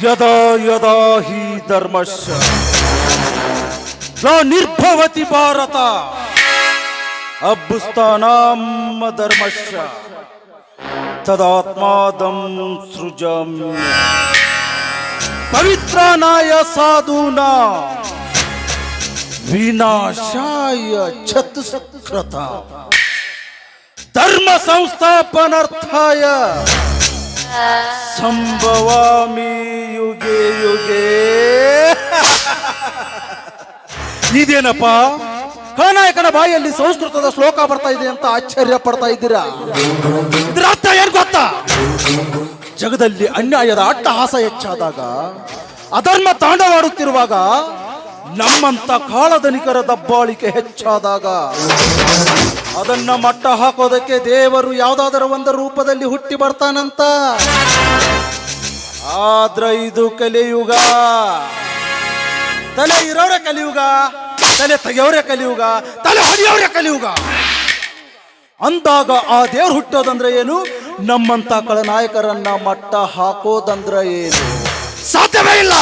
ಯದಾ ಯದಾ ಹಿ ಧರ್ಮಶ್ಚ ನ ನಿರ್ಭವತಿ ಭಾರತ ಅಭ್ಯುಸ್ಥಾನಂ ಧರ್ಮಶ್ಚ ತದಾತ್ಮಾದಂ ಸೃಜಾಮ್ಯ ಪವಿತ್ರಾನಾಯ ಸಾಧೂನಾ ವಿನಾಶಾಯ ಚತುಷ್ಕೃತ ಧರ್ಮ ಸಂಸ್ಥಾಪನಾರ್ಥಾಯ ಸಂಭವಾಮಿ ಯುಗೆ ಯುಗೆ. ಇದೇನಪ್ಪ, ಖಳನಾಯಕನ ಬಾಯಲ್ಲಿ ಸಂಸ್ಕೃತದ ಶ್ಲೋಕ ಬರ್ತಾ ಇದೆ ಅಂತ ಆಶ್ಚರ್ಯ ಪಡ್ತಾ ಇದ್ದೀರಾ? ಇದರ ಅರ್ಥ ಏನ್ ಗೊತ್ತಾ? ಜಗದಲ್ಲಿ ಅನ್ಯಾಯದ ಅಟ್ಟಹಾಸ ಹೆಚ್ಚಾದಾಗ, ಅಧರ್ಮ ತಾಂಡವಾಡುತ್ತಿರುವಾಗ, ನಮ್ಮಂತ ಕಾಳಧನಿಕರ ದಬ್ಬಾಳಿಕೆ ಹೆಚ್ಚಾದಾಗ ಅದನ್ನ ಮಟ್ಟ ಹಾಕೋದಕ್ಕೆ ದೇವರು ಯಾವುದಾದರೂ ಒಂದು ರೂಪದಲ್ಲಿ ಹುಟ್ಟಿ ಬರ್ತಾನಂತ. ಆದ್ರೆ ಇದು ಕಲಿಯುಗ. ತಲೆ ಇರೋರೇ ಕಲಿಯುಗ, ತಲೆ ತೆಗೆಯೋರೇ ಕಲಿಯುಗ, ತಲೆ ಹೊಡೆಯೋರೇ ಕಲಿಯುಗ. ಅಂದಾಗ ಆ ದೇವ್ರು ಹುಟ್ಟೋದಂದ್ರೆ ಏನು? ನಮ್ಮಂತ ಖಳನಾಯಕರನ್ನ ಮಟ್ಟ ಹಾಕೋದಂದ್ರೆ ಏನು? ಸಾಧ್ಯವೇ ಇಲ್ಲ.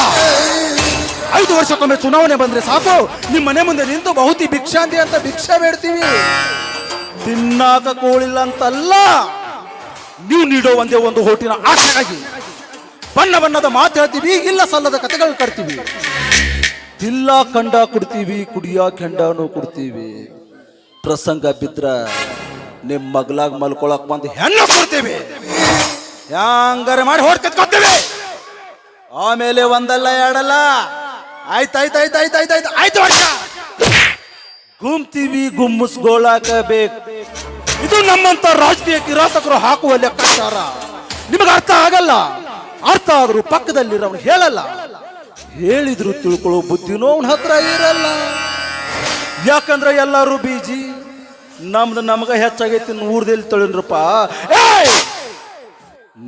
5 ವರ್ಷಕ್ಕೊಮ್ಮೆ ಚುನಾವಣೆ ಬಂದ್ರೆ ಸಾಕು, ನಿಮ್ಮ ಮನೆ ಮುಂದೆ ನಿಂತು ಬಹುತಿ ಭಿಕ್ಷಾಂತಿ ಅಂತ ಭಿಕ್ಷೆ ಬೇಡ್ತೀವಿ. ತಿನ್ನಾಕ ಕೋಳಿಲ್ಲ ಅಂತಲ್ಲ, ನೀವು ನೀಡೋ ಒಂದೇ ಒಂದು ಹೋಟಿನ ಆಸೆಗಾಗಿ ಬಣ್ಣ ಬಣ್ಣದ ಮಾತು ಹೇಳ್ತೀವಿ, ಇಲ್ಲ ಸಲ್ಲದ ಕಥೆಗಳು ಕಟ್ತೀವಿ. ತಿಲ್ಲ ಕಂಡ ಕೊಡ್ತೀವಿ, ಕುಡಿಯ ಕೆಂಡನು ಕೊಡ್ತೀವಿ. ಪ್ರಸಂಗ ಬಿದ್ರ ನಿಮ್ ಮಗ್ಲಾಗ ಮಲ್ಕೊಳಕ್ ಬಂದು ಹೆಣ್ಣು ಕೊಡ್ತೀವಿ. ಹ್ಯಾಂಗಾರೆ ಮಾಡಿ ಹೊಡ್ ಕತ್ಕೊತೀವಿ. ಆಮೇಲೆ ಒಂದಲ್ಲ ಎರಡಲ್ಲ, ಆಯ್ತು ವರ್ಷ ಗುಮ್ತೀವಿ, ಗುಮ್ಮಿಸ್ಗೊಳಕ ಬೇಕು. ಇದು ನಮ್ಮಂತ ರಾಜಕೀಯ ಕಿರಾತಕರು ಹಾಕುವ ಲೆಕ್ಕಾಚಾರ. ನಿಮಗೆ ಅರ್ಥ ಆಗಲ್ಲ. ಅರ್ಥ ಆದ್ರೂ ಪಕ್ಕದಲ್ಲಿರೋನು ಹೇಳಲ್ಲ, ಹೇಳಿದ್ರು ತಿಳ್ಕೊಳ್ಳೋ ಬುದ್ಧಿನೂ ಅವನ ಹತ್ರ ಇರಲ್ಲ. ಯಾಕಂದ್ರೆ ಎಲ್ಲರೂ ಬೀಜಿ. ನಮ್ದು ನಮಗ ಹೆಚ್ಚಾಗೈತಿ, ಊರ್ದಲ್ಲಿ ತೊಳಿನ್ರಪ್ಪ.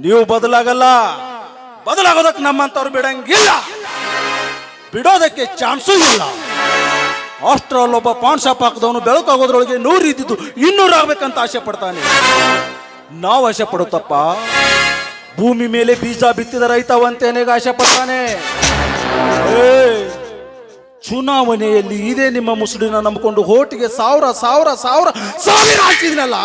ನೀವು ಬದಲಾಗಲ್ಲ. ಬದಲಾಗೋದಕ್ಕೆ ನಮ್ಮಂತವ್ರು ಬಿಡಂಗಿಲ್ಲ, ಬಿಡೋದಕ್ಕೆ ಚಾನ್ಸೂ ಇಲ್ಲ. ಆಫ್ಟರ್ ಒಬ್ಬ ಪಾನ್ ಶಾಪ್ ಹಾಕಿದವನು ಬೆಳಕಾಗೋದ್ರೊಳಗೆ 100 ಇದ್ದಿದ್ದು 200 ಆಗ್ಬೇಕಂತ ಆಸೆ ಪಡ್ತಾನೆ. ನಾವು ಆಸೆ ಪಡುತ್ತಪ್ಪ. ಭೂಮಿ ಮೇಲೆ ಬೀಜ ಬಿತ್ತಿದ ರೈತವಂತೇನೆಗೆ ಆಸೆ ಪಡ್ತಾನೆ. ಚುನಾವಣೆಯಲ್ಲಿ ಇದೇ ನಿಮ್ಮ ಮುಸುಡಿನ ನಂಬಿಕೊಂಡು ಹೋಟಿಗೆ ಸಾವಿರ ಹಾಕಿದ್ನಲ್ಲ,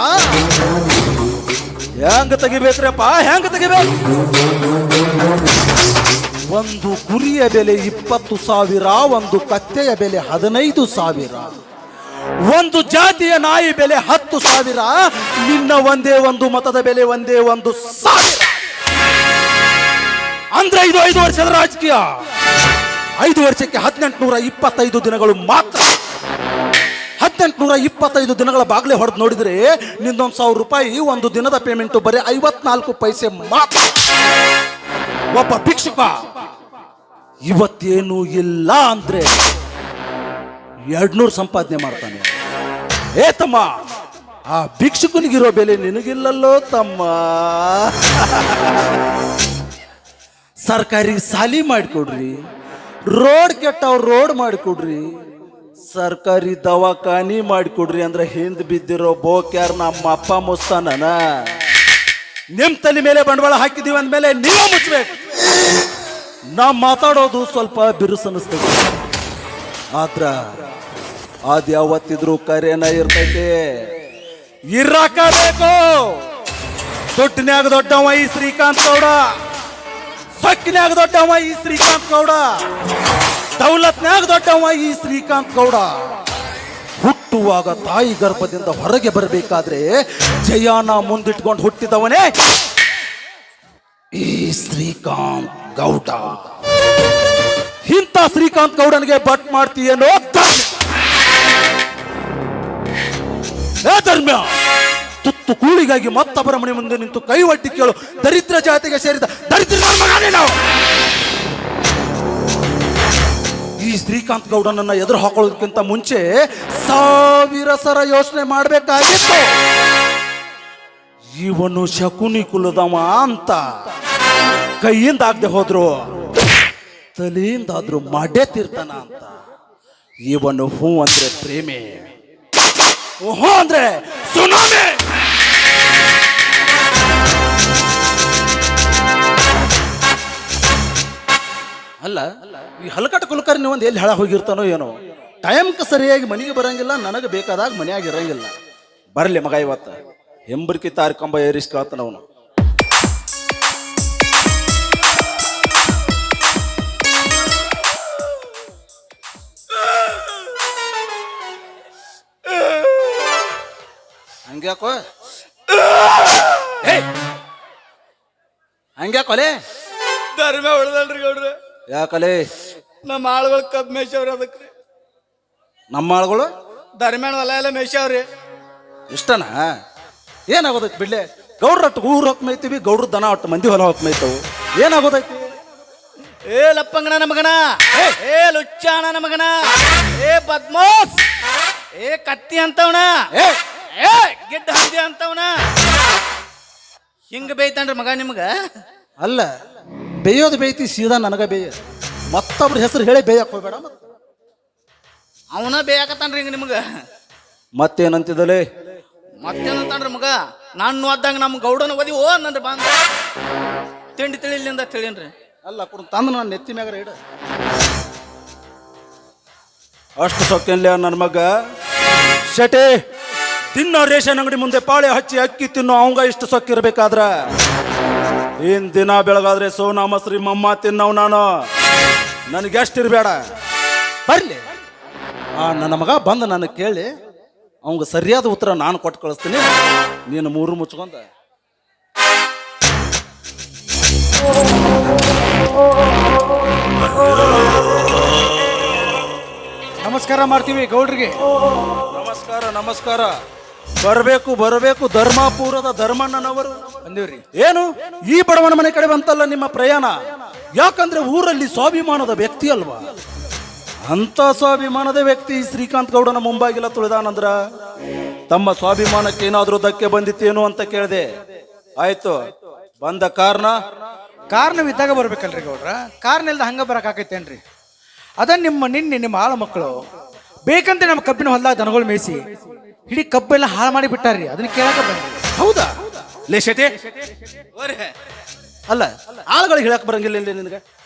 ಹೆಂಗ ತೆಗಿಬೇಕ್ರಪ್ಪ? ಹೆಂಗ ತೆಗಿಬೇಕು? ಒಂದು ಕುರಿಯ ಬೆಲೆ 20,000, ಒಂದು ಕತ್ತೆಯ ಬೆಲೆ 15,000, ಒಂದು ಜಾತಿಯ ನಾಯಿ ಬೆಲೆ 10,000, ನಿನ್ನ ಒಂದೇ ಒಂದು ಮತದ ಬೆಲೆ ಒಂದೇ 1,000. ಅಂದ್ರೆ ಇದು 5 ವರ್ಷದ ರಾಜಕೀಯ. 5 ವರ್ಷಕ್ಕೆ 1825 ದಿನಗಳು ಮಾತ್ರ. 1825 ದಿನಗಳ ಬಾಗ್ಲೆ ಹೊಡೆದು ನೋಡಿದ್ರೆ ನಿಂದೊಂದು 1,000 ರೂಪಾಯಿ ಒಂದು ದಿನದ ಪೇಮೆಂಟ್ ಬರೀ 54 ಪೈಸೆ ಮಾತ್ರ. ಒಬ್ಬ ಭಿಕ್ಷುಕ ಇವತ್ತೇನು ಇಲ್ಲ ಅಂದ್ರೆ 200 ಸಂಪಾದನೆ ಮಾಡ್ತಾನೆ. ತಮ್ಮ, ಆ ಭಿಕ್ಷುಕನಿಗಿರೋ ಬೆಲೆ ನಿನಗಿಲ್ಲಲ್ಲೋ ತಮ್ಮ. ಸರ್ಕಾರಿ ಸಾಲಿ ಮಾಡಿಕೊಡ್ರಿ, ರೋಡ್ ಕೆಟ್ಟವ್ರು ರೋಡ್ ಮಾಡಿಕೊಡ್ರಿ, ಸರ್ಕಾರಿ ದವಾಖಾನಿ ಮಾಡಿಕೊಡ್ರಿ ಅಂದ್ರೆ ಹಿಂದ್ ಬಿದ್ದಿರೋ ಬೋಕ್ಯಾರ ನಮ್ಮ ಅಪ್ಪ ಮುಸ್ತಾನ. ನಿಮ್ ತಲೆ ಮೇಲೆ ಬಂಡವಾಳ ಹಾಕಿದೀವಿ ಅಂದ್ಮೇಲೆ ನೀವು ಮುಚ್ಚಬೇಕು. ನಾ ಮಾತಾಡೋದು ಸ್ವಲ್ಪ ಬಿರುಸು ಅನಿಸ್ತದೆ, ಆದ್ರ ಅದ್ ಯಾವತ್ತಿದ್ರು ಕರೆನ ಇರ್ತೈತೆ. ಇರಾಕಬೇಕು. ದುಡ್ಡಿನ್ಯಾಗ ದೊಡ್ಡವ ಈ ಶ್ರೀಕಾಂತ್ ಗೌಡ, ಸೊಕ್ಕಿನ್ಯಾಗ ದೊಡ್ಡವ ಈ ಶ್ರೀಕಾಂತ್ ಗೌಡ, ದೌಲತ್ನ್ಯಾಗ ದೊಡ್ಡವ ಈ ಶ್ರೀಕಾಂತ್ ಗೌಡ. ಹುಟ್ಟುವಾಗ ತಾಯಿ ಗರ್ಭದಿಂದ ಹೊರಗೆ ಬರಬೇಕಾದ್ರೆ ಜಯಾನ ಮುಂದಿಟ್ಕೊಂಡು ಹುಟ್ಟಿದವನೇ ಈ ಶ್ರೀಕಾಂತ್ ಗೌಡ. ಇಂಥ ಶ್ರೀಕಾಂತ್ ಗೌಡನಿಗೆ ಬಟ್ ಮಾಡ್ತೀಯೇನೋ ಧರ್ಮ್ಯ. ತುತ್ತು ಕೂಳಿಗಾಗಿ ಮತ್ತೊಬ್ಬರ ಮನೆ ಮುಂದೆ ನಿಂತು ಕೈ ಒಡ್ಡಿ ಕೇಳು ದರಿದ್ರ ಜಾತಿಗೆ ಸೇರಿದ ದರಿದ್ರ ಮಗನೇ ನಾವು. ಈ ಶ್ರೀಕಾಂತ್ ಗೌಡನನ್ನ ಎದುರು ಹಾಕೊಳ್ಳೋದಕ್ಕಿಂತ ಮುಂಚೆ 1000 ಸರ ಯೋಚನೆ ಮಾಡಬೇಕಾಗಿತ್ತು. ಇವನು ಶಕುನಿ ಕುಲದವ ಅಂತ ಕೈಯಿಂದ ಆಗದೆ ಹೋದ್ರು ತಲೆಯಿಂದಾದ್ರೂ ಮಾಡೇ ತೀರ್ತಾನ ಅಂತ. ಇವನು ಹೂ ಅಂದ್ರೆ ಪ್ರೇಮೆ, ಓಹೋ ಅಂದ್ರೆ ಸುನಾಮಿ. ಅಲ್ಲ ಈ ಹಲಕಟ ಕುಲಕರ್ಣಿ ಒಂದು ಎಲ್ಲಿ ಹೆಳ ಹೋಗಿರ್ತಾನೋ ಏನೋ, ಟೈಮ್ಗೆ ಸರಿಯಾಗಿ ಮನೆಗೆ ಬರಂಗಿಲ್ಲ, ನನಗೆ ಬೇಕಾದಾಗ ಮನೆಯಾಗ ಇರಂಗಿಲ್ಲ. ಬರಲಿ ಮಗ ಇವತ್ತ ಹೆಂಬರ್ಕಿ ತಾರಿಕೊಂಬ ಏರಿಸ್ ಕೇಳ್ತಾನ ಅವನು. ಹಂಗ್ಯಾಕೋ ಹಂಗ್ಯಾಕೋಲೆ ಧರ್ಮ ಹೊಡೆದಲ್ರಿ ಗೌಡ್ರ. ಯಾಕಲೆ ನಮ್ಮ ಆಳುಗಳು ಕಬ್ಬು ಮೇಯ್ಸವ್ರಿ. ಅದಕ್ರಿ ನಮ್ಮ ಆಳುಗಳು ಧರ್ಮೇಣ ಹೊಲ ಎಲ್ಲ ಮೇಯ್ಸವ್ರಿ. ಇಷ್ಟನಾ? ಏನಾಗೋದೈತಿ ಬಿಡ್ಲೆ, ಗೌಡ್ರ ಅಟ್ಟು ಊರು ಹೊತ್ತು ಮೇಯ್ತೀವಿ, ಗೌಡ್ರ ದನ ಅಟ್ಟು ಮಂದಿ ಹೊಲ ಹೊತ್ತು ಮೇಯ್ತವು. ಏನಾಗೋದೈತಿ? ಏ ಲಪ್ಪಂಗನ ನಮಗನ, ಏ ಲುಚ್ಚಾಣ ನಮಗನ, ಏ ಬದ್ಮಾಸ್, ಏ ಕತ್ತಿ ಅಂತವನ, ಏ ಗಿಡ್ಡ ಹಂದಿ ಅಂತವನ. ಹಿಂಗ ಬೇಯ್ತಾನ್ರಿ ಮಗ ನಿಮ್ಗ. ಅಲ್ಲ ಬೇಯೋದು ಬೇಯ್ತಿ, ಸೀದಾ ನನಗ ಬೇಯ. ಮತ್ತೊಬ್ರ ಹೆಸರು ಹೇಳಿ ಬೇಯಕ್ ಹೋಗ್ಬೇಡ. ಅವನ ಬೇಯಾಕತ್ತಾನ್ರಿ ಹಿಂಗ ನಿಮ್ಗ. ಮತ್ತೇನಂತಿದಲೇ? ಮತ್ತೇನಂತಾನ್ರಿ ಮಗ, ನಾನು ಅದ್ದಂಗ ನಮ್ಮ ಗೌಡನ ಓದಿ ಓ ನನ್ರಿ ಬಂದ ತಿಂಡಿ ತಿಳಿಲಿಂದ ತಿಳಿನ್ರಿ. ಅಲ್ಲ ತಂದು ನಾನು ನೆತ್ತಿ ಮ್ಯಾಗ ಇಡ. ಅಷ್ಟು ಸೊಕ್ಕೇನ್ಲ ನನ್ನ ಮಗ ಶಟೆ. ತಿನ್ನೋ ರೇಷನ್ ಅಂಗಡಿ ಮುಂದೆ ಪಾಳೆ ಹಚ್ಚಿ ಅಕ್ಕಿ ತಿನ್ನೋ ಅವಂಗ ಇಷ್ಟು ಸೊಕ್ಕಿರ್ಬೇಕಾದ್ರ ಏನ್ ದಿನ ಬೆಳಗಾದ್ರೆ ಸೋನಾ ಮಸ್ರಿ ಮಮ್ಮ ತಿನ್ನವ್ ನಾನು. ನನಗೆ ಎಷ್ಟಿರ್ಬೇಡ. ಬರ್ಲಿ ನನ್ನ ಮಗ ಬಂದು ನನಗೆ ಕೇಳಿ ಅವಂಗ ಸರಿಯಾದ ಉತ್ತರ ನಾನು ಕೊಟ್ಟು ಕಳಿಸ್ತೀನಿ. ನೀನು ಮೂರು ಮುಚ್ಕೊಂಡ ನಮಸ್ಕಾರ ಮಾಡ್ತೀವಿ ಗೌಡ್ರಿಗೆ. ನಮಸ್ಕಾರ ನಮಸ್ಕಾರ. ಬರಬೇಕು ಬರಬೇಕು, ಧರ್ಮಾಪುರದ ಧರ್ಮಣ್ಣನವರು ಬಂದಿವ್ರಿ. ಏನು ಈ ಬಡವನ ಮನೆ ಕಡೆ ಬಂತಲ್ಲ ನಿಮ್ಮ ಪ್ರಯಾಣ? ಯಾಕಂದ್ರೆ ಊರಲ್ಲಿ ಸ್ವಾಭಿಮಾನದ ವ್ಯಕ್ತಿ ಅಲ್ವಾ? ಅಂತ ಸ್ವಾಭಿಮಾನದ ವ್ಯಕ್ತಿ ಶ್ರೀಕಾಂತ್ ಗೌಡನ ಮುಂಬಾಗಿಲ ತುಳಿದಾನಂದ್ರ ತಮ್ಮ ಸ್ವಾಭಿಮಾನಕ್ಕೆ ಏನಾದ್ರೂ ಧಕ್ಕೆ ಬಂದಿತ್ತೇನು ಅಂತ ಕೇಳಿದೆ. ಆಯ್ತು, ಬಂದ ಕಾರಣವಿದ್ದಾಗ ಬರ್ಬೇಕಲ್ರಿ ಗೌಡ್ರ. ಕಾರಣ ಇಲ್ದ ಹಂಗ ಬರಕ್ ಆಕೈತೇನ್ರಿ? ಅದ ನಿಮ್ಮ ಆಳ ಮಕ್ಕಳು ಬೇಕಂತ ನಮ್ಮ ಕಬ್ಬಿನ ಹೊಲದಾಗ ದನಗಳು ಮೇಯಿಸಿ ಇಡೀ ಕಬ್ಬೆಲ್ಲ ಹಾಳು ಮಾಡಿ ಬಿಟ್ಟಾರ್ರಿ. ಅದನ್ನ ಕೇಳಕ ಬಂದ್ರಿ. ಹೌದಾ ಲೇಶತೆ? ಅಲ್ಲ ಆಳುಗಳಿಗೆ ಹೇಳಕ್ ಬರಂಗಿಲ್ಲ ಇಲ್ಲಿ ನಿನಗೆ.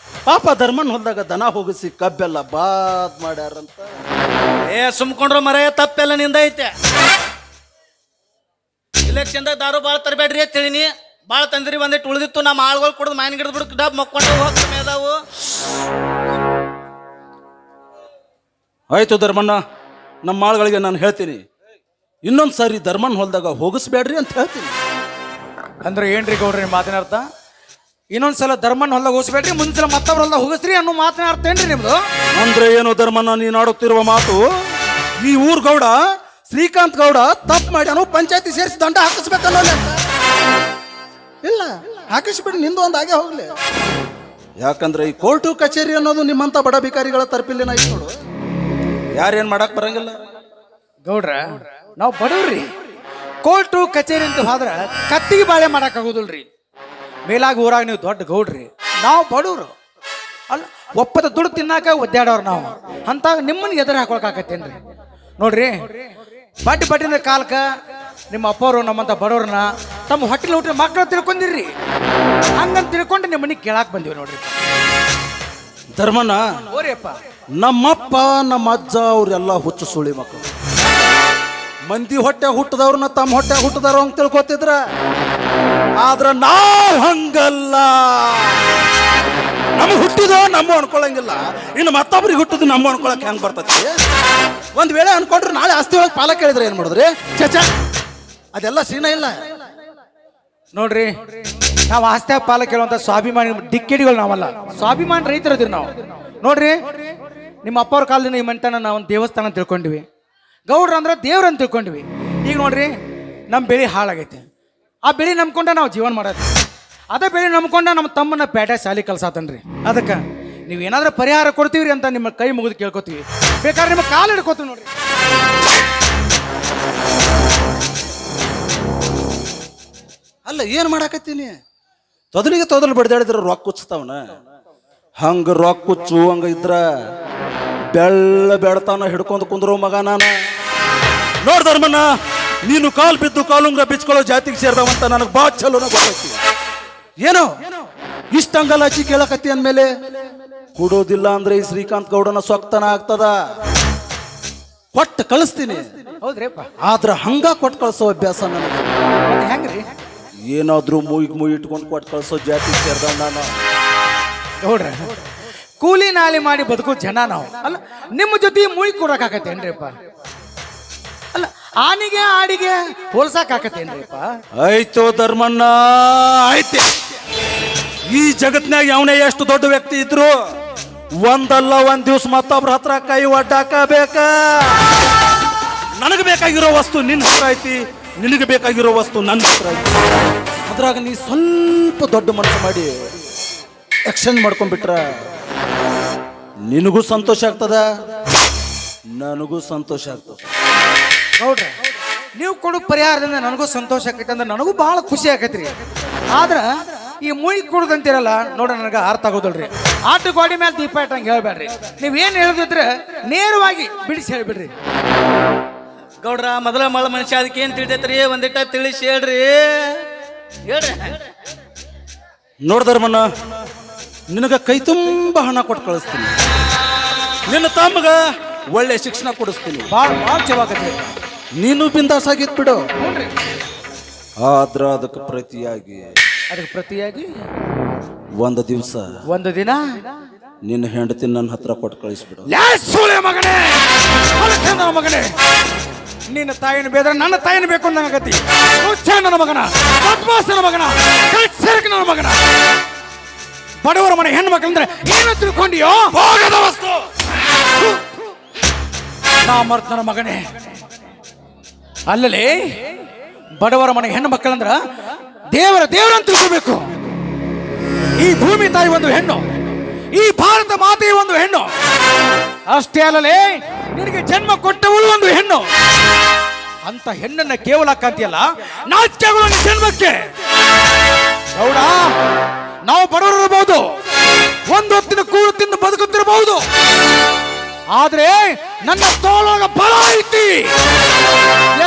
ಪಾಪ ಧರ್ಮನ್ ಹೊಲದಾಗ ದನ ಹೋಗಿಸಿ ಕಬ್ಬೆಲ್ಲ ಬಾದ್ ಮಾಡ್ಯಾರಂತ. ಸುಮ್ಕೊಂಡ್ರು ಮರ ತಪ್ಪೆಲ್ಲ ನಿಂದ ಐತೆ. ಇಲೆಕ್ಷನ್ದಾಗ ದಾರು ಬಾಳ ತರಬೇಡ್ರಿ ಅಂತ ಹೇಳಿನಿ. ಬಾಳ ತಂದ್ರಿ ಒಂದಿಟ್ಟು ಉಳಿದಿತ್ತು. ನಮ್ಮ ಆಳುಗಳು ಕುಡಿದು ಮೈನ್ ಗಿಡದ್ ಬಿಡು ಡಬ್ ಮಕ್ಕೊಂಡು ಹೋಗ್ತ ಮೇದಾವು. ಆಯ್ತು ಧರ್ಮಣ್ಣ, ನಮ್ಮ ಆಳುಗಳಿಗೆ ನಾನು ಹೇಳ್ತೀನಿ, ಇನ್ನೊಂದು ಸಾರಿ ಧರ್ಮನ್ ಹೊಲದಾಗ ಹೋಗಿಸ್ಬೇಡ್ರಿ ಅಂತ ಹೇಳ್ತೀನಿ. ಅಂದ್ರೆ ಏನ್ರಿ ಗೌಡ್ರಿ ಮಾತಿನ ಅರ್ಥ? ಇನ್ನೊಂದ್ಸಲ ಧರ್ಮನ್ ಹೊಲದಾಗ ಹೋಗಿಸ್ಬೇಡ್ರಿ, ಮುಂದ್ಸಲ ಮತ್ತೊಬ್ರ ಹೊಲದಾಗ ಹೋಗಿಸ್ರಿ ಅನ್ನೋ ಮಾತಿನ ಅರ್ಥ ಏನ್ರಿ ನಿಮ್ದು? ಅಂದ್ರೆ ಏನು ಧರ್ಮಣ್ಣ ನೀನು ಆಡುತ್ತಿರುವ ಮಾತು? ಈ ಊರ್ ಗೌಡ ಶ್ರೀಕಾಂತ್ ಗೌಡ ತಪ್ಪು ಮಾಡ್ಯಾನು, ಪಂಚಾಯತಿ ಸೇರಿಸಿ ದಂಡ ಹಾಕಿಸ್ಬೇಕಲ್ಲ? ಇಲ್ಲ, ಹಾಕಿಸ್ಬಿಡಿ, ನಿಂದು ಒಂದು ಹಾಗೆ ಹೋಗ್ಲಿ. ಯಾಕಂದ್ರೆ ಈ ಕೋರ್ಟು ಕಚೇರಿ ಅನ್ನೋದು ನಿಮ್ಮಂತ ಬಡ ಭಿಕಾರಿಗಳ ತರ್ಪಿಲ್ಲೇನ ಐತಿ ನೋಡು. ಯಾರೇನ್ ಮಾಡಕ್ ಬರಂಗಿಲ್ಲ. ಗೌಡ್ರ ನಾವು ಬಡವ್ರಿ. ಕೋರ್ಟು ಕಚೇರಿ ಅಂತ ಹೋದ್ರ ಕತ್ತಿಗೆ ಬಾಳೆ ಮಾಡಕ್ ಆಗೋದಿಲ್ರಿ. ಮೇಲಾಗ ಊರಾಗ ನೀವು ದೊಡ್ಡ ಗೌಡ್ರಿ, ನಾವು ಬಡವ್ರು ಅಲ್ಲ. ಒಪ್ಪದ ದುಡ್ಡು ತಿನ್ನಾಕ ಒದ್ದಾಡವ್ರು ನಾವು. ಅಂತ ನಿಮ್ಮನ್ನ ಎದುರು ಹಾಕೊಳಕ್ ಆಕತ್ತೇನ್ರಿ? ನೋಡ್ರಿ, ಬಡ್ಡಿನ ಕಾಲಕ್ಕ ನಿಮ್ಮ ಅಪ್ಪವರು ನಮ್ಮಂತ ಬಡವ್ರನ್ನ ತಮ್ಮ ಹೊಟ್ಟೆಲಿ ಹುಟ್ಟಿನ ಮಕ್ಕಳು ತಿಳ್ಕೊಂಡಿರ್ರಿ. ಹಂಗಂತ ತಿಳ್ಕೊಂಡು ನಿಮ್ಮ ಮನೆಗೆ ಕೇಳಾಕ್ ಬಂದಿವಿ ನೋಡ್ರಿ. ಧರ್ಮಣ್ಣ, ಓರಿಯಪ್ಪ, ನಮ್ಮಪ್ಪ ನಮ್ಮ ಅಜ್ಜ ಅವ್ರೆಲ್ಲ ಹುಚ್ಚು ಸುಳಿ ಮಕ್ಕಳು. ಮಂದಿ ಹೊಟ್ಟೆ ಹುಟ್ಟದವ್ರನ್ನ ತಮ್ಮ ಹೊಟ್ಟೆ ಹುಟ್ಟದವ್ರು ಹಂಗ ತಿಳ್ಕೊತಿದ್ರ. ಆದ್ರ ನಾವ್ ಹಂಗಲ್ಲ. ನಮ್ಗೆ ಹುಟ್ಟಿದೋ ನಮ್ಮ ಅನ್ಕೊಳಂಗಿಲ್ಲ, ಇನ್ನು ಮತ್ತೊಬ್ರಿಗೆ ಹುಟ್ಟಿದ್ ನಮ್ಮ ಅನ್ಕೊಳಕ್ ಹೆಂಗ್ ಬರ್ತೈತಿ? ಒಂದ್ ವೇಳೆ ಅನ್ಕೊಂಡ್ರೆ ನಾಳೆ ಆಸ್ತಿ ಒಳಗೆ ಪಾಲ ಕೇಳಿದ್ರೆ ಏನ್ ಮಾಡಿದ್ರಿ? ಚಚ, ಅದೆಲ್ಲ ಸೀನ ಇಲ್ಲ. ನೋಡ್ರಿ, ನಾವು ಆಸ್ತಿ ಪಾಲ ಕೇಳುವಂತ ಸ್ವಾಭಿಮಾನಿ ಡಿಕ್ಕಿಡಿಗಳು ನಾವಲ್ಲ. ಸ್ವಾಭಿಮಾನಿ ರೈತರದಿರಿ ನಾವು. ನೋಡ್ರಿ, ನಿಮ್ಮ ಅಪ್ಪವ್ರ ಕಾಲದಿಂದ ಈ ಮನೆತನ ನಾವು ಒಂದು ದೇವಸ್ಥಾನ ತಿಳ್ಕೊಂಡಿವಿ. ಗೌಡ್ರ ಅಂದ್ರೆ ದೇವ್ರಂತ ತಿಳ್ಕೊಂಡಿವಿ. ಈಗ ನೋಡ್ರಿ, ನಮ್ಮ ಬೆಳೆ ಹಾಳಾಗೈತೆ. ಆ ಬೆಳೆ ನಂಬ್ಕೊಂಡ ನಾವು ಜೀವನ ಮಾಡೋದು. ಅದೇ ಬೆಳೆ ನಂಬ್ಕೊಂಡ ನಮ್ಮ ತಮ್ಮನ್ನ ಪೇಟೆ ಶಾಲೆ ಕಲ್ಸಾತನ್ರಿ. ಅದಕ್ಕೆ ನೀವು ಏನಾದ್ರೂ ಪರಿಹಾರ ಕೊಡ್ತೀವ್ರಿ ಅಂತ ನಿಮ್ಮ ಕೈ ಮುಗಿದು ಕೇಳ್ಕೊತೀವಿ. ಬೇಕಾದ್ರೆ ನಿಮ್ಮ ಕಾಲು ಹಿಡ್ಕೋತೀವಿ ನೋಡ್ರಿ. ಅಲ್ಲ, ಏನ್ ಮಾಡಾಕತ್ತೀನಿ? ತೊದಲಿಗೆ ಬಡ್ದಾಡಿದ್ರ ರೊಕ್ಕ ಹುಚ್ಚತಾವನ. ಹಂಗ ರೊಕ್ಕ ಹುಚ್ಚು ಹಂಗ ಇದ್ರ ಬೆಳ್ಳ ಬೆಳತಾನ ಹಿಡ್ಕೊಂಡು ಕುಂದ್ರು ಮಗ ನಾನು. ನೋಡ್ ಧರ್ಮಣ್ಣ, ನೀನು ಕಾಲ್ ಬಿದ್ದು ಕಾಲುಂಗ್ರ ಬಿಚ್ಕೊಳ್ಳೋ ಜಾತಿಗೆ ಸೇರಿದವಂತ ನನಗೆ ಬಾ ಚಲೋನ ಗೊತ್ತೈತಿ. ಏನೋ ಇಷ್ಟಂಗಲ್ಲ ಹಚ್ಚಿ ಕೇಳಕತ್ತಿ ಅಂದ್ಮೇಲೆ ಕೊಡೋದಿಲ್ಲ ಅಂದ್ರೆ ಈ ಶ್ರೀಕಾಂತ್ ಗೌಡನ ಸೊಕ್ತನ ಆಗ್ತದ. ಕೊಟ್ಟು ಕಳಿಸ್ತೀನಿ, ಹೌದ್ರಿಪ್ಪ. ಆದ್ರ ಹಂಗ ಕೊಟ್ಟು ಕಳ್ಸೋ ಅಭ್ಯಾಸ ನನಗೆ. ಹೆಂಗ್ರಿ? ಏನಾದ್ರೂ ಮೂಯಿ ಇಟ್ಕೊಂಡು ಕೊಟ್ಟು ಕಳ್ಸೋ ಜಾತಿಗೆ ಸೇರಿದವ್ ನಾನು. ನೋಡ್ರಿ, ಕೂಲಿ ನಾಲಿ ಮಾಡಿ ಬದುಕೋ ಜನ ನಾವು ಅಲ್ಲ. ನಿಮ್ಮ ಜೊತೆ ಮುಯಿ ಕೊಡಕಾಕತ್ತೇನ್ರಿಪ್ಪ? ಅಲ್ಲ, ಆನಿಗೆ ಆಡಿಗೆ ಹೋಲ್ಸಾಕಾಕತ್ತೇನ್ರಿಪ್ಪ? ಆಯ್ತು ಧರ್ಮಣ್ಣ, ಆಯ್ತೆ. ಈ ಜಗತ್ನಾಗ ಅವನೇ ಎಷ್ಟು ದೊಡ್ಡ ವ್ಯಕ್ತಿ ಇದ್ರು ಒಂದಲ್ಲ ಒಂದ್ ದಿವ್ಸ ಮತ್ತೊಬ್ರ ಹತ್ರ ಕೈ ಒಡ್ಡಾಕಬೇಕ. ನನಗೆ ಬೇಕಾಗಿರೋ ವಸ್ತು ನಿನ್ನ ಹತ್ರ ಐತಿ, ನಿನಗೆ ಬೇಕಾಗಿರೋ ವಸ್ತು ನನ್ನ ಹತ್ರ ಐತಿ. ಅದ್ರಾಗ ನೀ ಸ್ವಲ್ಪ ದೊಡ್ಡ ಮನಸ್ಸು ಮಾಡಿ ಎಕ್ಸ್ಚೇಂಜ್ ಮಾಡ್ಕೊಂಡ್ಬಿಟ್ರ ನಿನಗೂ ಸಂತೋಷ ಆಗ್ತದ, ನನಗೂ ಸಂತೋಷ ಆಗ್ತದ. ನೋಡ್ರಿ, ನೀವು ಕೊಡೋ ಪರಿಹಾರದಿಂದ ನನಗೂ ಸಂತೋಷ ಆಕೈತಿ ಅಂದ್ರೆ ನನಗೂ ಬಹಳ ಖುಷಿ ಆಕೈತ್ರಿ. ಆದ್ರ ಈ ಮುಯಿ ಕೊಡುದಂತೀರಲ್ಲ ನೋಡ್ರಿ, ನನಗೆ ಅರ್ಥ ಆಗೋದಲ್ರಿ. ಆಟ ಗೋಡಿ ಮೇಲೆ ದೀಪ ಇಟ್ಟಂಗೆ ಹೇಳ್ಬೇಡ್ರಿ. ನೀವೇನು ಹೇಳಿದ್ರೆ ನೇರವಾಗಿ ಬಿಡಿಸಿ ಹೇಳ್ಬಿಡ್ರಿ. ಗೌಡ್ರ, ಮೊದಲ ಮಳ ಮನುಷ್ಯ ಅದಕ್ಕೆ ಏನ್ ತಿಳಿತೈತ್ರಿ? ಒಂದಿಟ್ಟ ತಿಳಿಸಿ ಹೇಳ್ರಿ. ನೋಡ್ದರ್ಮಣ್ಣ, ನಿನಗ ಕೈ ತುಂಬ ಹಣ ಕೊಟ್ಟು ಕಳಿಸ್ತೀನಿ. ನಿನ್ನ ತಮ್ಮಗ ಒಳ್ಳೆ ಶಿಕ್ಷಣ ಕೊಡಿಸ್ತೀನಿ. ಭಾಳ ಚಲೋ ಆಕೈತಿ. ನೀನು ಬಿಂದಾಸ್ ಆಗಿತ್ ಬಿಡು. ನೋಡ್ರಿ, ಆದ್ರ ಅದಕ್ಕೆ ಪ್ರತಿಯಾಗಿ ಒಂದು ದಿವಸ ಒಂದು ದಿನ ನಿನ್ನ ಹೆಂಡತಿ ನನ್ನ ಹತ್ರ ಕೊಟ್ಟು ಕಳಿಸ್ಬಿಡು. ಮಗನೇ, ಮಗನೇ, ನಿನ್ನ ತಾಯಿನ ಬೇದ್ರೆ ನನ್ನ ತಾಯಿನ ಬೇಕು ಅಂದಂಗತಿ. ನನ್ನ ಮಗನ, ನನ್ನ ಮಗನ, ನನ್ನ ಮಗನ, ಬಡವರ ಮನೆ ಹೆಣ್ಣು ಮಕ್ಕಳಂದ್ರೆ ಏನು ತಿಳ್ಕೊಂಡಿಯೋ? ಹೋಗದ ವಸ್ತು ನಾ ಮರ್ತನ ಮಗನೇ. ಅಲ್ಲಲೇ ಬಡವರ ಮನೆ ಹೆಣ್ಣು ಮಕ್ಕಳಂದ್ರ ದೇವರಂತ ತಿಳ್ಕೋಬೇಕು. ಈ ಭೂಮಿ ತಾಯಿ ಒಂದು ಹೆಣ್ಣು, ಈ ಭಾರತ ಮಾತೆಯ ಒಂದು ಹೆಣ್ಣು. ಅಷ್ಟೇ ಅಲ್ಲಲೇ, ನಿನಗೆ ಜನ್ಮ ಕೊಟ್ಟವಳು ಒಂದು ಹೆಣ್ಣು. ಅಂತ ಹೆಣ್ಣನ್ನ ಕೇವಲ ಕಾಂತಿಯಲ್ಲ, ನಾಚಿಕೆಗಳು ನಿನ್ನ ಜನ್ಮಕ್ಕೆ. ಗೌಡ, ನಾವು ಬಡವರಿರಬಹುದು, ಒಂದು ಹೊತ್ತಿನ ಕೂಳು ತಿಂದು ಬದುಕುತ್ತಿರಬಹುದು, ಆದ್ರೆ ನನ್ನ ತೋಳೊಳಗ ಬಲ ಐತಿ,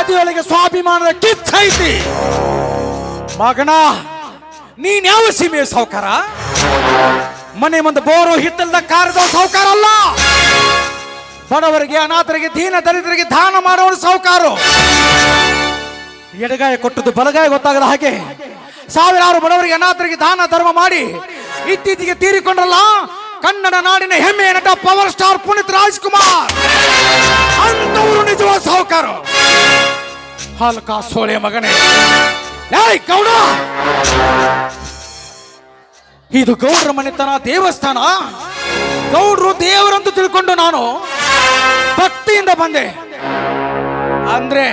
ಎದೆಯೊಳಗೆ ಸ್ವಾಭಿಮಾನದ ಕಿಚ್ಚ ಐತಿ. ಮಗನ, ನೀನ್ ಯಾವ ಸೀಮೆಯ ಸಾವುಕಾರ? ಮನೆ ಮುಂದೆ ಬೋರು ಹಿತ್ತಲ್ದ ಕಾರದ ಸಾವುಕಾರ ಅಲ್ಲ. ಬಡವರಿಗೆ, ಅನಾಥರಿಗೆ, ದೀನ ದರಿದ್ರಿಗೆ ದಾನ ಮಾಡೋರು ಸಾವುಕಾರು. ಎಡಗಾಯ ಕೊಟ್ಟದ್ದು ಬಲಗಾಯ ಗೊತ್ತಾಗದ ಹಾಗೆ ಸಾವಿರಾರು ಬಡವರಿಗೆ, ಅನಾಥರಿಗೆ ದಾನ ಧರ್ಮ ಮಾಡಿ ಇತ್ತೀಚೆಗೆ ತೀರಿಕೊಂಡ್ರಲ್ಲ ಕನ್ನಡ ನಾಡಿನ ಹೆಮ್ಮೆಯ ನಟ ಪವರ್ ಸ್ಟಾರ್ ಪುನೀತ್ ರಾಜ್ಕುಮಾರ್. ಅಂತವರು ನಿಜವಾದ ಸಾವುಕಾರು. ಹಲ್ಕ ಸೋಳೆ ಮಗನೇ. ಏಯ್ ಗೌಡ, ಇದು ಗೌಡ್ರ ಮನೆತನ, ದೇವಸ್ಥಾನ. ಗೌಡ್ರು ದೇವರಂತೂ ತಿಳ್ಕೊಂಡು ನಾನು ಭಕ್ತಿಯಿಂದ ಬಂದೆ. ಅಂದ್ರೆ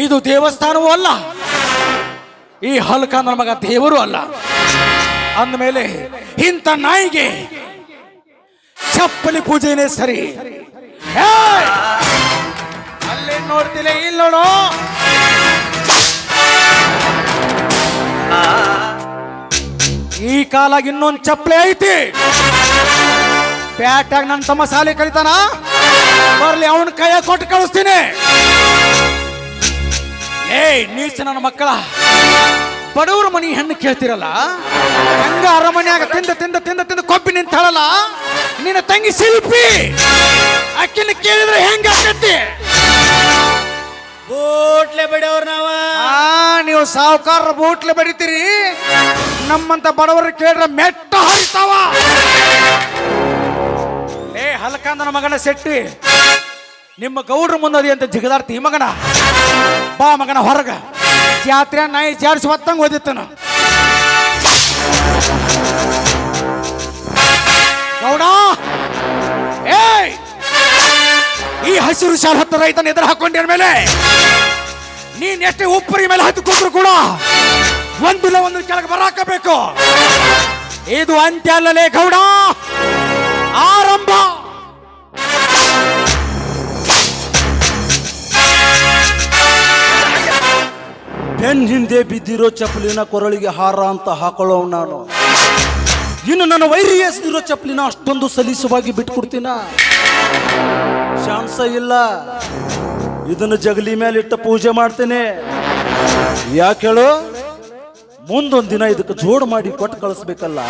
ಇದು ದೇವಸ್ಥಾನವೂ ಅಲ್ಲ, ಈ ಹಲ್ಕ ನನ್ನ ಮಗ ದೇವರು ಅಲ್ಲ. ಅಂದಮೇಲೆ ಇಂಥ ನಾಯಿಗೆ ಚಪ್ಪಲಿ ಪೂಜೆನೇ ಸರಿ. ಅಲ್ಲೇ ನೋಡ್ತಿಲ್ಲ, ಇಲ್ಲಿ ನೋಡು. ಈ ಕಾಲಾಗ ಇನ್ನೊಂದು ಚಪ್ಪಲಿ ಐತಿ. ಪ್ಯಾಟಾಗ ನನ್ನ ತಮ್ಮ ಸಾಲಿ ಕಲಿತಾನ, ಬರ್ಲಿ ಅವನ ಕೈಯ ಕೊಟ್ಟು ಕಳಿಸ್ತೀನಿ. ಏಯ್ ನೀಚ ನನ್ನ ಮಕ್ಕಳ, ಬಡವ್ರ ಮನಿ ಹೆಣ್ಣು ಕೇಳ್ತಿರಲ್ಲ, ಹೆಂಗ ಅರಮನೆಯಾಗ ತಿಂದ ತಿಂದ ತಿಂದ ತಿಂದ ಕೊಬ್ಬಿ ನಿಂತಾಳಲ್ಲ ನಿನ್ನ ತಂಗಿ ಶಿಲ್ಪಿ. ಅಕ್ಕಿನ ಕೇಳಿದ್ರೆ ಹೆಂಗ ಆಕತಿ? ಬೋಟ್ಲೆ ಬಡಿಯವ್ರ ನಾವ. ನೀವು ಸಾವುಕಾರ ಬೋಟ್ಲೆ ಬಡಿತೀರಿ, ನಮ್ಮಂತ ಬಡವರು ಕೇಳ್ರ ಮೆಟ್ಟ ಹರಿತಾವ. ಏ ಹಲ್ಕಂದನ ಮಗನ ಸೆಟ್ಟಿ, ನಿಮ್ಮ ಗೌಡ್ರ ಮುಂದದಿ ಅಂತ ಜಿಗದಾಡ್ತಿ ಮಗನ. ಬಾ ಮಗನ ಹೊರಗ, ಜಾತ್ರೆ ನಾಯಿ ಜಾಡ್ಸಿ ಹೊತ್ತಂಗ ಓದಿತ್ತನ. ಗೌಡ, ಏಯ್ ಈ ಹಸಿರು ಶಾಲ್ ಹೊತ್ತ ರೈತನ ಎದುರು ಹಾಕೊಂಡ ಮೇಲೆ ನೀನ್ ಎಷ್ಟೇ ಉಪ್ಪರಿ ಮೇಲೆ ಹತ್ತು ಕೂತ್ರು ಕೂಡ ಒಂದಿಲ್ಲ ಒಂದು ಕೆಳಗೆ ಬರಾಕಬೇಕು. ಇದು ಅಂತ್ಯ ಅಲ್ಲಲೇ ಗೌಡ, ಆರಂಭ. ಬೆನ್ ಹಿಂದೆ ಬಿದ್ದಿರೋ ಚಪ್ಪಲಿನ ಕೊರಳಿಗೆ ಹಾರ ಅಂತ ಹಾಕೊಳ್ಳೋ ನಾನು. ಇನ್ನು ನನ್ನ ವೈರಿ ಎಸೆದಿರೋ ಚಪ್ಪಲಿನ ಅಷ್ಟೊಂದು ಸಲೀಸವಾಗಿ ಬಿಟ್ಕೊಡ್ತೀನ? ಚಾನ್ಸ ಇಲ್ಲ. ಇದನ್ನು ಜಗಲಿ ಮೇಲೆ ಇಟ್ಟ ಪೂಜೆ ಮಾಡ್ತೇನೆ. ಯಾಕೆ ಹೇಳು? ಮುಂದೊಂದು ದಿನ ಇದಕ್ಕೆ ಜೋಡು ಮಾಡಿ ಕೊಟ್ಟು ಕಳಿಸ್ಬೇಕಲ್ಲ.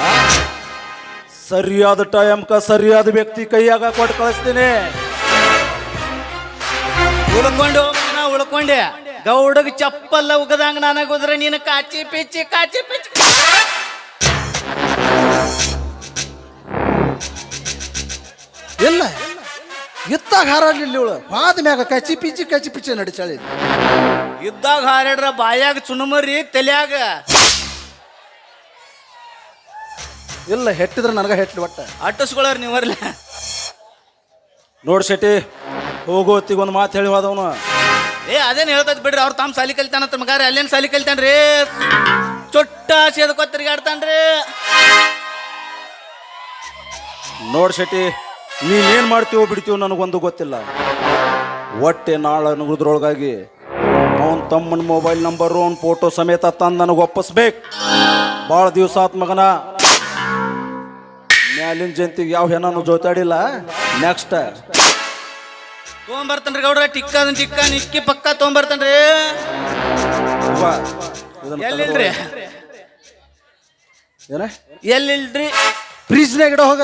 ಸರಿಯಾದ ಟೈಮ್ಕ ಸರಿಯಾದ ವ್ಯಕ್ತಿ ಕೈಯಾಗ ಕೊಟ್ಟು ಕಳಿಸ್ತೇನೆ. ಉಳ್ಕೊಂಡೆ ಗೌಡಗ ಚಪ್ಪಲ್ಲ ಉಗದಂಗ ನನಗೋದ್ರೆ ನೀನು ಕಾಚಿ ಪಿಚ್ಚಿ ಇಲ್ಲ ಇತ್ತಾಗ ಹಾರಾಡ್ಲಿಲ್ಲ ಇವಳು. ಪಾದ ಮ್ಯಾಗ ಕಚ್ಚಿ ಪಿಚ್ಚಿ ನಡಿಚಾಳಿ. ಇದ್ದಾಗ ಹಾರಾಡ್ರ ಬಾಯಾಗ ಚುನುಮರಿ ತಲ್ಯಾಗ. ಇಲ್ಲ ಹೆಟ್ಟಿದ್ರೆ ನನಗ ಹೆಟ್ಲಿ ಒಟ್ಟ ಅಟ್ಟಸ್ಕೊಳ್ಳೋರ್ ನೀವರ್ಲ. ನೋಡ್ ಶೆಟ್ಟಿ, ಹೋಗೋತ್ತಿಗೆ ಒಂದು ಮಾತು ಹೇಳಿ ಹೋದವನು. ಅದೇನ್ ಹೇಳ್ತದ್ ಬಿಡ್ರಿ. ಅವ್ರು ತಾಮ್ ಸಾಲಿ ಕಲಿತಾನಂತ ಮಗಾರ. ಅಲ್ಲೇನ್ ಸಾಲಿ ಕಲಿತಾನ್ರಿ? ಚೊಟ್ಟ ಸೇದಕೊ ತಿರ್ಗಾಡ್ತಾನ್ರಿ. ನೋಡ್ ಶೆಟ್ಟಿ, ನೀನೇನ್ ಮಾಡ್ತೀವೋ ಬಿಡ್ತೀವೋ ನನಗೊಂದು ಗೊತ್ತಿಲ್ಲ. ಒಟ್ಟೆ ನಾಳೆ ನುಗ್ರೊಳಗಾಗಿ ಅವನ್ ತಮ್ಮನ ಮೊಬೈಲ್ ನಂಬರು ಅವ್ನ ಫೋಟೋ ಸಮೇತ ತಂದು ನನಗೆ ಒಪ್ಪಿಸ್ಬೇಕು. ಭಾಳ ದಿವಸ ಆತ್ ಮಗನ. ಮ್ಯಾಲಿನ ಜಂತಿಗೆ ಯಾವ ಹೆಣ್ಣು ಜೋತಾಡಿಲ್ಲ. ನೆಕ್ಸ್ಟ್ ತೊಗೊಂಬರ್ತನ್ರಿ ಗೌಡ್ರ. ಟಿಕ್ಕ ನಿಕ್ಕಿ ಪಕ್ಕ ತೊಗೊಂಬರ್ತನ್ರಿ. ಎಲ್ಲಿಲ್ರಿ? ಏನ ಎಲ್ಲಿಲ್ರಿ? ಫ್ರಿಜ್ನಾಗ ಇಡ ಹೋಗ.